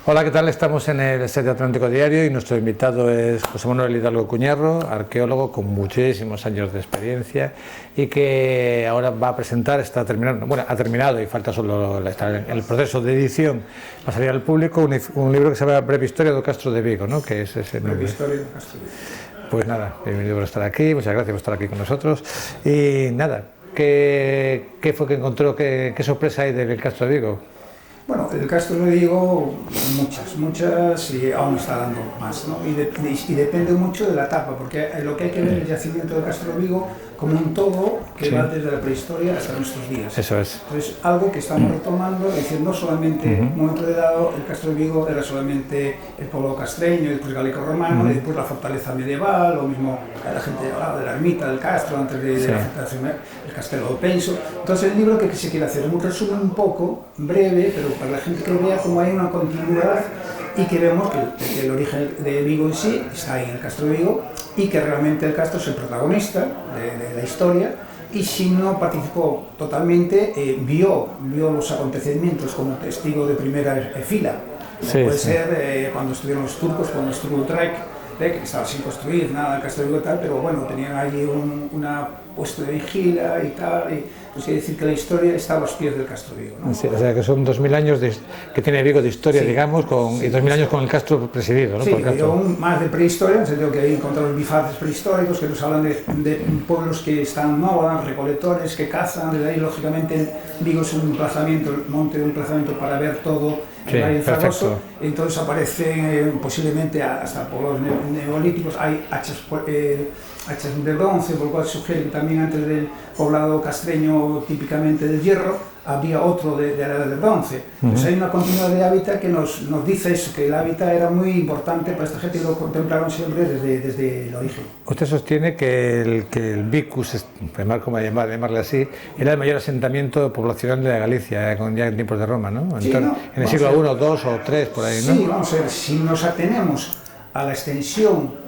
Hola, ¿qué tal? Estamos en el set de Atlántico Diario y nuestro invitado es José Manuel Hidalgo Cuñarro, arqueólogo con muchísimos años de experiencia y que ahora va a presentar, está terminando, bueno, ha terminado y falta solo estar en el proceso de edición para salir al público, un libro que se llama Breve Historia do Castro de Vigo, ¿no? Que es ese Breve Historia do Castro de Vigo. Pues nada, bienvenido por estar aquí, muchas gracias por estar aquí con nosotros y nada, ¿qué fue que encontró, qué sorpresa hay del Castro de Vigo? Bueno, el Castro de Vigo, muchas y aún está dando más, ¿no? Y depende mucho de la etapa, porque lo que hay que ver es el yacimiento del Castro de Vigo como un todo que va desde la prehistoria hasta nuestros días. Eso es. Entonces, algo que estamos retomando, es decir, no solamente en un momento dado el Castro de Vigo era solamente el pueblo castreño, después gálico-romano, y después la fortaleza medieval, lo mismo la gente hablaba de la ermita del Castro, antes de la fortaleza, el Castelo do Penso. Entonces, el libro que se quiere hacer es un resumen un poco breve, pero para la gente que vea cómo hay una continuidad y que vemos que el origen de Vigo en sí está ahí en el Castro de Vigo y que realmente el Castro es el protagonista de la historia y si no participó totalmente, vio los acontecimientos como testigo de primera fila. Puede ser cuando estuvieron los turcos, cuando estuvo Utrecht, que estaba sin construir nada el Castro de Vigo y tal, pero bueno, tenían allí una puesto de vigilia y tal, y pues quiere decir que la historia está a los pies del Castro de Vigo, ¿no? Sí, o sea que son 2000 años que tiene Vigo de historia, digamos, y 2000 años con el Castro presidido, ¿no? Sí, y aún más de prehistoria, en el sentido que ahí encontramos bifaces prehistóricos que nos hablan de pueblos que están nómadas, recolectores, que cazan, desde ahí lógicamente Vigo es un emplazamiento, el monte de un emplazamiento para ver todo el Valle Fragoso, entonces aparecen posiblemente hasta pueblos neolíticos, hay hachas de bronce, por lo cual sugiere que también antes del poblado castreño típicamente del hierro, había otro de la edad del bronce. Entonces hay una continuidad de hábitat que nos dice eso, que el hábitat era muy importante para esta gente y lo contemplaron siempre desde el origen. Usted sostiene que el Vicus, como llamarle así, era el mayor asentamiento poblacional de Galicia, ya en tiempos de Roma, ¿no? Sí, en el siglo I, II o III, por ahí, ¿no? Sí, vamos a ver, si nos atenemos a la extensión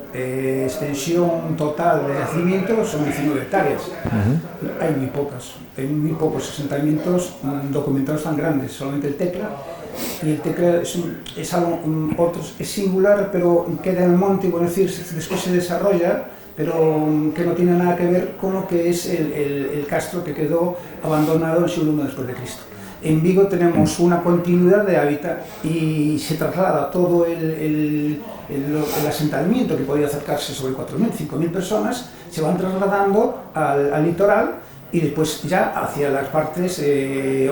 total de yacimientos son 19 hectáreas. Hay muy pocos asentamientos documentados tan grandes, solamente el Tecla. Y el Tecla es algo es singular, pero queda en el monte, bueno, es decir, después se desarrolla, pero que no tiene nada que ver con lo que es el castro que quedó abandonado en el siglo I después de Cristo. En Vigo tenemos una continuidad de hábitat y se traslada todo el asentamiento que podía acercarse sobre 4.000, 5.000 personas, se van trasladando al litoral y después ya hacia las partes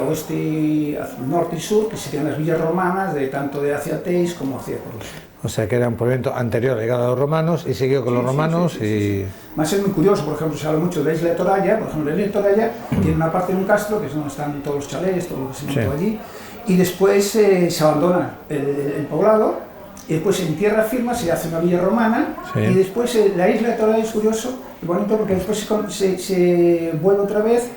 oeste, norte y sur, que serían las villas romanas, tanto de hacia Teis como hacia Coruña. O sea que era un movimiento anterior llegado a los romanos y siguió con los romanos y... Más es muy curioso, por ejemplo, se habla mucho de la isla de Toralla, por ejemplo, la isla de Toralla tiene una parte de un castro, que es donde están todos los chalés, todo lo que se montó allí, y después se abandona el poblado, y después en tierra firme se hace una villa romana, y después la isla de Toralla es curioso, y bonito, porque después se vuelve otra vez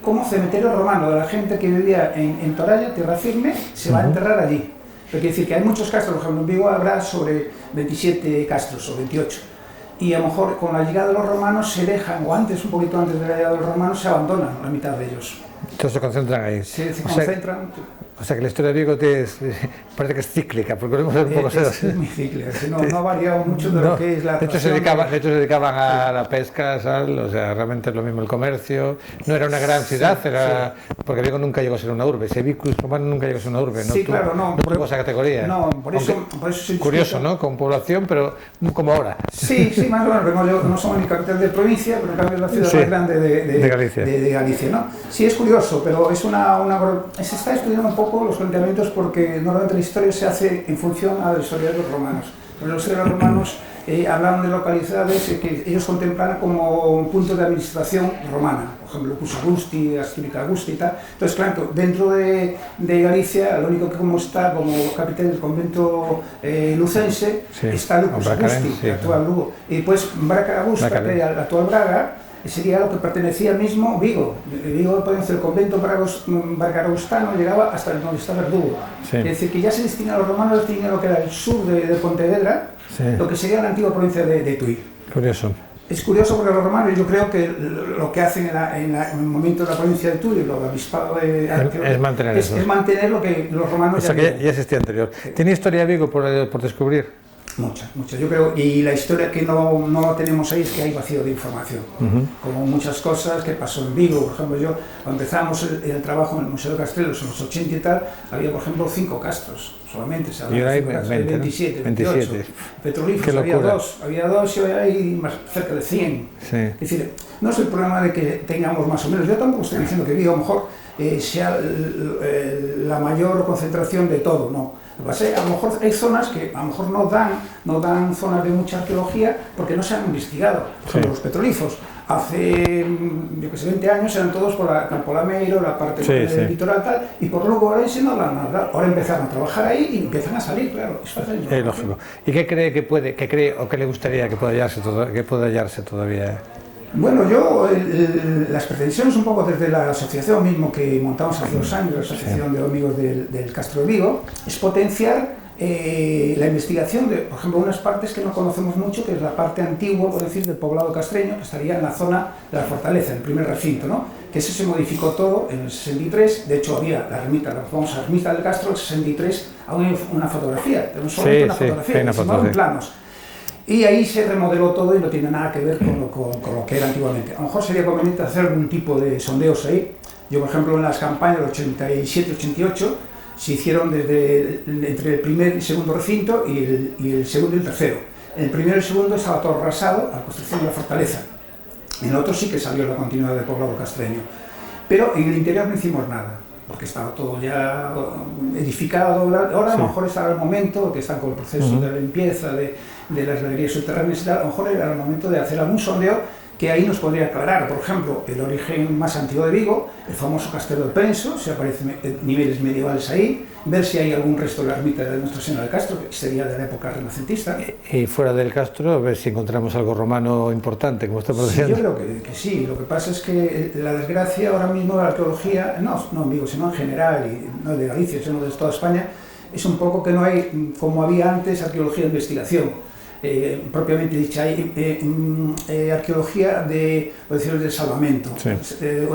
como cementerio romano, de la gente que vivía en Toralla, tierra firme, se va a enterrar allí. Pero quiere decir que hay muchos castros, por ejemplo, en Vigo habrá sobre 27 castros o 28. Y a lo mejor con la llegada de los romanos se dejan, o antes, un poquito antes de la llegada de los romanos, se abandonan la mitad de ellos. Entonces se concentran ahí. Se concentran. O sea que la historia de Vigo parece que es cíclica, porque lo hemos un poco es muy cíclica, no ha variado mucho de lo que es la... De hecho se dedicaban a la pesca, o sea, realmente es lo mismo el comercio, no era una gran ciudad, porque Vigo nunca llegó a ser una urbe, ese Vicus romano nunca llegó a ser una urbe, ¿no? Sí, claro, no. No tuvo esa categoría. No, por eso se curioso, ¿no? Con población, pero como ahora. Sí, más o menos, no somos ni capital de provincia, pero en cambio es la ciudad más grande de Galicia, ¿no? Sí, es curioso, pero es se está estudiando un poco los planteamientos porque normalmente la historia se hace en función a la historia de los romanos. Pero los historiadores romanos hablaban de localidades que ellos contemplaban como un punto de administración romana, por ejemplo, Lucus Augusti, Asturica Augusta y tal. Entonces, claro, dentro de Galicia, lo único que está como capital del convento lucense está Lucus Augusti, el actual Lugo. Y después Braca Augusta, que es la actual Braga, sería lo que pertenecía al mismo Vigo. Vigo, podemos decir, el convento bragaragustano llegaba hasta donde está Verdugo. Es decir, que ya se destina a los romanos, destina lo que era el sur de Pontevedra, lo que sería la antigua provincia de Tui. Curioso. Es curioso porque los romanos, yo creo que lo que hacen en el momento de la provincia de Turio, lo del obispado de es mantener eso. Es mantener lo que los romanos ya existía anterior. Sí. ¿Tiene historia Vigo por descubrir? Mucha. Yo creo, y la historia que no tenemos ahí es que hay vacío de información. Como muchas cosas que pasó en Vigo, por ejemplo, cuando empezamos el trabajo en el Museo de Castelos en los 80 y tal, había, por ejemplo, 5 castros solamente. Y ahora hay 27, 28. Petrolíferos había dos y hoy hay cerca de 100. Sí. Es decir, no es el problema de que tengamos más o menos. Yo tampoco estoy diciendo que Vigo a lo mejor sea la mayor concentración de todo, no. Lo que pasa es que a lo mejor hay zonas que a lo mejor no dan zonas de mucha arqueología porque no se han investigado. Por ejemplo, los petrolíferos. Hace, yo que sé, 20 años eran todos por Campo Lameiro, la parte del litoral tal, y por luego ahora no hablan nada. Ahora empezaron a trabajar ahí y empiezan a salir, claro. Es lógico. ¿Y qué cree o qué le gustaría que pueda hallarse todavía? Bueno, las pretensiones un poco desde la asociación mismo que montamos hace 2 años, la Asociación de Amigos del Castro de Vigo, es potenciar la investigación de, por ejemplo, unas partes que no conocemos mucho, que es la parte antigua, por decir, del poblado castreño, que estaría en la zona de la fortaleza, en el primer recinto, ¿no? Que eso se modificó todo en el 63, de hecho había la famosa ermita del Castro, el 63, aún una fotografía, pero no solamente una fotografía, sino en planos. Y ahí se remodeló todo y no tiene nada que ver con lo que era antiguamente. A lo mejor sería conveniente hacer algún tipo de sondeos ahí. Yo, por ejemplo, en las campañas del 87-88 se hicieron entre el primer y segundo recinto y el segundo y el tercero. En el primero y el segundo estaba todo arrasado a la construcción de la fortaleza. En el otro sí que salió la continuidad del poblado castreño. Pero en el interior no hicimos nada, porque estaba todo ya edificado. Ahora a lo mejor estaba el momento, que están con el proceso de la limpieza de las galerías subterráneas y tal, a lo mejor era el momento de hacer algún sondeo que ahí nos podría aclarar, por ejemplo, el origen más antiguo de Vigo, el famoso Castelo de Penso, si aparecen niveles medievales ahí, ver si hay algún resto de la ermita de Nuestra Señora del Castro, que sería de la época renacentista. Y fuera del Castro, a ver si encontramos algo romano importante, como está produciendo. Sí, yo creo que sí. Lo que pasa es que la desgracia ahora mismo de la arqueología, no en Vigo, sino en general, y no de Galicia, sino de toda España, es un poco que no hay, como había antes, arqueología de investigación. Propiamente dicha, hay arqueología de salvamento,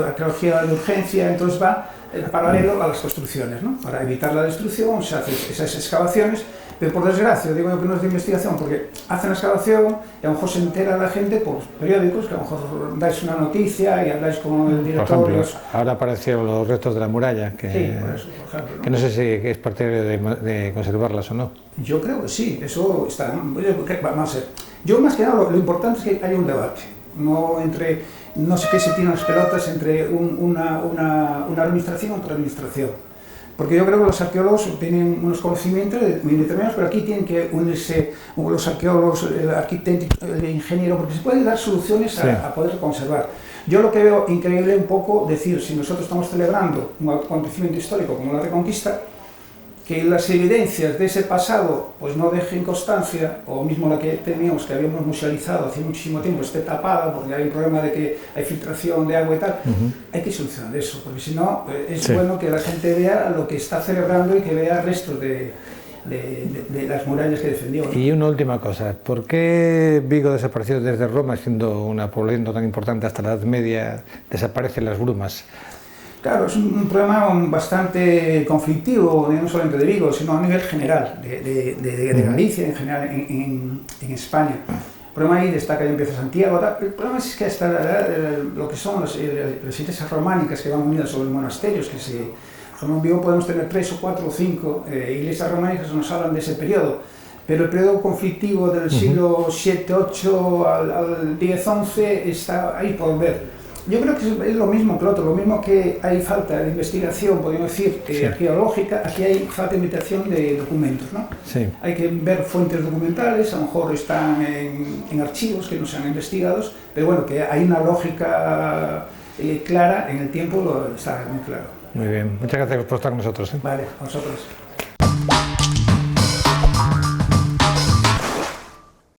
arqueología de urgencia, entonces va paralelo a las construcciones, ¿no? Para evitar la destrucción se hacen esas excavaciones, pero por desgracia, digo yo que no es de investigación, porque hacen la excavación y a lo mejor se entera la gente por periódicos, que a lo mejor dais una noticia y habláis con el director. Por ejemplo, ahora aparecieron los restos de la muralla, que, sí, por eso, por ejemplo, ¿no? Que no sé si es partidario de conservarlas o no. Yo creo que sí, eso está. Vamos a ver. Yo más que nada lo importante es que haya un debate, no sé qué se tiran las pelotas entre una administración y otra administración. Porque yo creo que los arqueólogos tienen unos conocimientos muy determinados, pero aquí tienen que unirse los arqueólogos, el arquitecto, el ingeniero, porque se pueden dar soluciones a poder conservar. Yo lo que veo increíble un poco decir, si nosotros estamos celebrando un acontecimiento histórico como la Reconquista, que las evidencias de ese pasado pues no dejen constancia, o mismo la que teníamos, que habíamos musealizado hace muchísimo tiempo, esté tapada porque hay un problema de que hay filtración de agua y tal, hay que solucionar eso, porque si no es bueno que la gente vea lo que está celebrando y que vea restos de las murallas que defendió, ¿no? Y una última cosa, ¿por qué Vigo desapareció desde Roma, siendo una población tan importante hasta la Edad Media, desaparecen las brumas? Claro, es un problema bastante conflictivo, no solamente de Vigo, sino a nivel general, de Galicia en general, en España. El problema ahí destaca ya empieza Santiago. El problema es que hasta lo que son las iglesias románicas que van unidas sobre monasterios, por ejemplo, en Vigo podemos tener 3 o 4 o 5 iglesias románicas que nos hablan de ese periodo. Pero el periodo conflictivo del siglo VII, VIII al X, XI está ahí por ver. Yo creo que es lo mismo que el otro, lo mismo que hay falta de investigación, podríamos decir, arqueológica, aquí hay falta de investigación de documentos, ¿no? Sí. Hay que ver fuentes documentales, a lo mejor están en archivos que no se han investigado, pero bueno, que hay una lógica clara en el tiempo, está muy claro. Muy bien, muchas gracias por estar con nosotros. Vale, a vosotros.